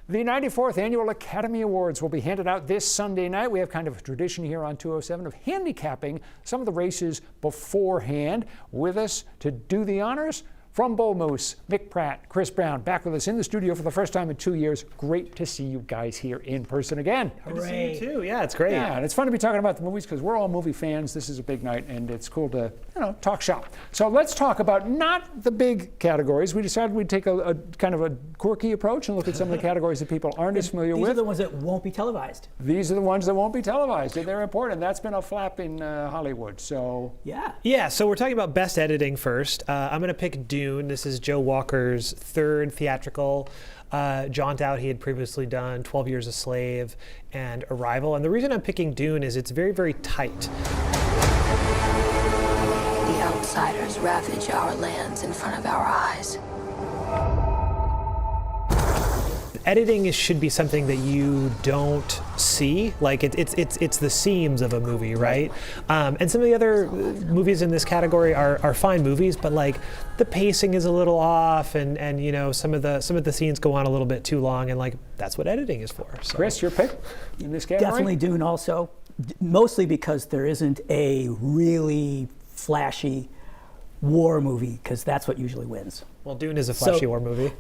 The 94th Annual Academy Awards will be handed out this Sunday night. We have kind of a tradition here on 207 of handicapping some of the races beforehand. With us to do the honors, from Bull Moose, Mick Pratt, Chris Brown, back with us in the studio for the first time in 2 years. Great to see you guys here in person again. Good to see you too. Yeah, it's great. Yeah, and it's fun to be talking about the movies because we're all movie fans. This is a big night, and it's cool to, talk shop. So let's talk about not the big categories. We decided we'd take a kind of a quirky approach and look at some of the categories that people aren't as familiar with. These are the ones that won't be televised. These are the ones that won't be televised, and they're important. That's been a flap in Hollywood. So yeah. So we're talking about best editing first. I'm going to pick Dune. This is Joe Walker's third theatrical jaunt out. He had previously done 12 Years a Slave and Arrival. And the reason I'm picking Dune is it's very, very tight. The outsiders ravage our lands in front of our eyes. Editing should be something that you don't see. Like it's the seams of a movie, right? And some of the other movies in this category are fine movies, but like the pacing is a little off, and some of the scenes go on a little bit too long, and like that's what editing is for. So. Chris, your pick in this category? Definitely Dune also, mostly because there isn't a really flashy war movie, because that's what usually wins. Well, Dune is a flashy war movie.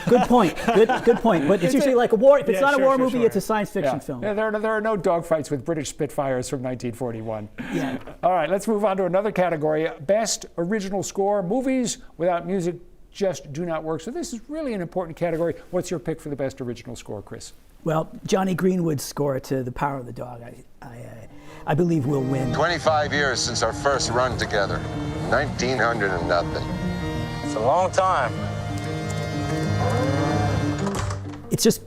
Good point. Good point. But it's usually like a war. If it's not a war movie, it's a science fiction film. Yeah, there are no dogfights with British Spitfires from 1941. Yeah. All right, let's move on to another category. Best original score. Movies without music just do not work. So this is really an important category. What's your pick for the best original score, Chris? Well, Johnny Greenwood's score to The Power of the Dog, I believe will win. 25 years since our first run together. 1900 and nothing. It's a long time. It's just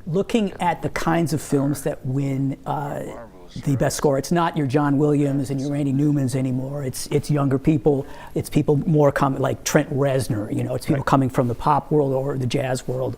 looking at the kinds of films that win the best score. It's not your John Williams and your Randy Newmans anymore. It's younger people. It's people more like Trent Reznor. It's people coming from the pop world or the jazz world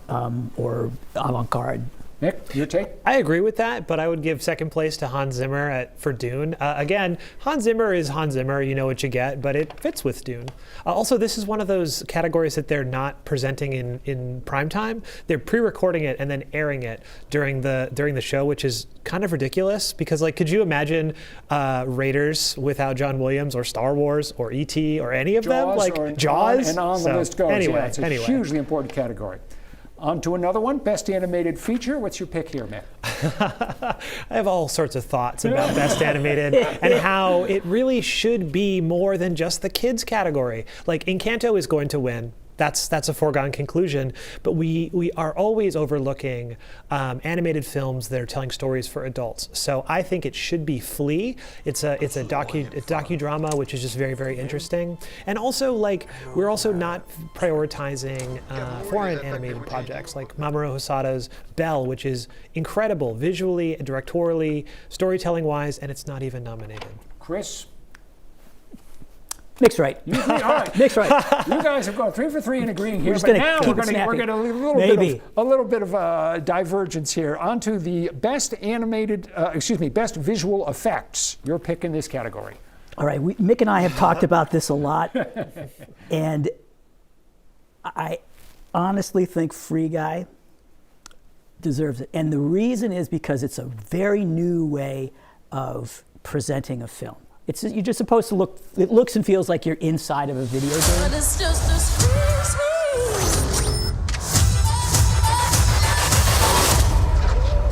or avant-garde. Nick, your take? I agree with that, but I would give second place to Hans Zimmer for Dune. Again, Hans Zimmer is Hans Zimmer, you know what you get, but it fits with Dune. Also, this is one of those categories that they're not presenting in prime time. They're pre-recording it and then airing it during the show, which is kind of ridiculous because, like, could you imagine Raiders without John Williams, or Star Wars, or E.T., or any of them? Like Jaws? And on the list goes. Anyway, it's a hugely important category. On to another one, Best Animated Feature. What's your pick here, Matt? I have all sorts of thoughts about Best Animated and how it really should be more than just the kids category. Like Encanto is going to win. That's a foregone conclusion, but we are always overlooking animated films that are telling stories for adults. So I think it should be Flea. It's a docudrama, which is just very, very interesting. And also, like, we're also not prioritizing foreign animated projects like Mamoru Hosada's Belle, which is incredible visually, directorially, storytelling-wise, and it's not even nominated. Chris? Nick's right. All right. Nick's right. You guys have gone 3 for 3 in agreeing here, We're but now we're going to get a little bit of divergence here. Onto the best best visual effects. Your pick in this category. All right, Mick and I have talked about this a lot, and I honestly think Free Guy deserves it. And the reason is because it's a very new way of presenting a film. You're just supposed to look, it looks and feels like you're inside of a video game. But it's just a squeeze me.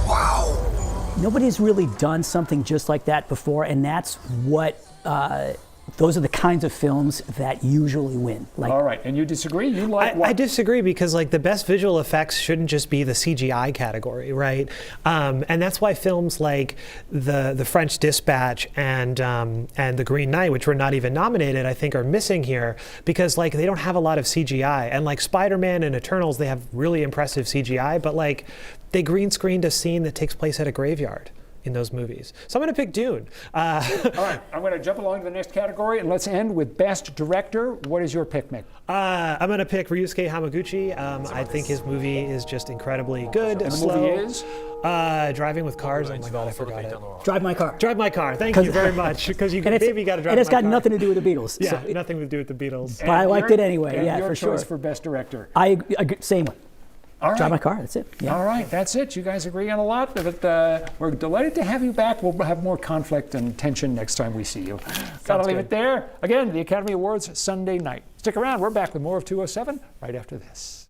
Wow. Nobody's really done something just like that before, and that's what, those are the kinds of films that usually win. Like, all right, and you disagree? You like what? I disagree because, like, the best visual effects shouldn't just be the CGI category, right? And that's why films like the French Dispatch and the Green Knight, which were not even nominated, I think are missing here because, like, they don't have a lot of CGI. And like Spider-Man and Eternals, they have really impressive CGI, but like they green screened a scene that takes place at a graveyard in those movies. So I'm going to pick Dune. All right, I'm going to jump along to the next category, and let's end with Best Director. What is your pick, Mick? I'm going to pick Ryusuke Hamaguchi. I think his movie is just incredibly good. And the movie is? Driving with Cars. Oh my God, I forgot it. Drive My Car. Drive My Car. Thank you very much. Because you maybe got to drive my car. And it's got nothing to do with the Beatles. Yeah, nothing to do with the Beatles. But I liked it anyway. And yeah, your for choice sure. for Best Director. I agree, same one. All drive right. my car. That's it. Yeah. All right, that's it. You guys agree on a lot, but we're delighted to have you back. We'll have more conflict and tension next time we see you. Gotta leave it there. Again, the Academy Awards Sunday night. Stick around. We're back with more of 207 right after this.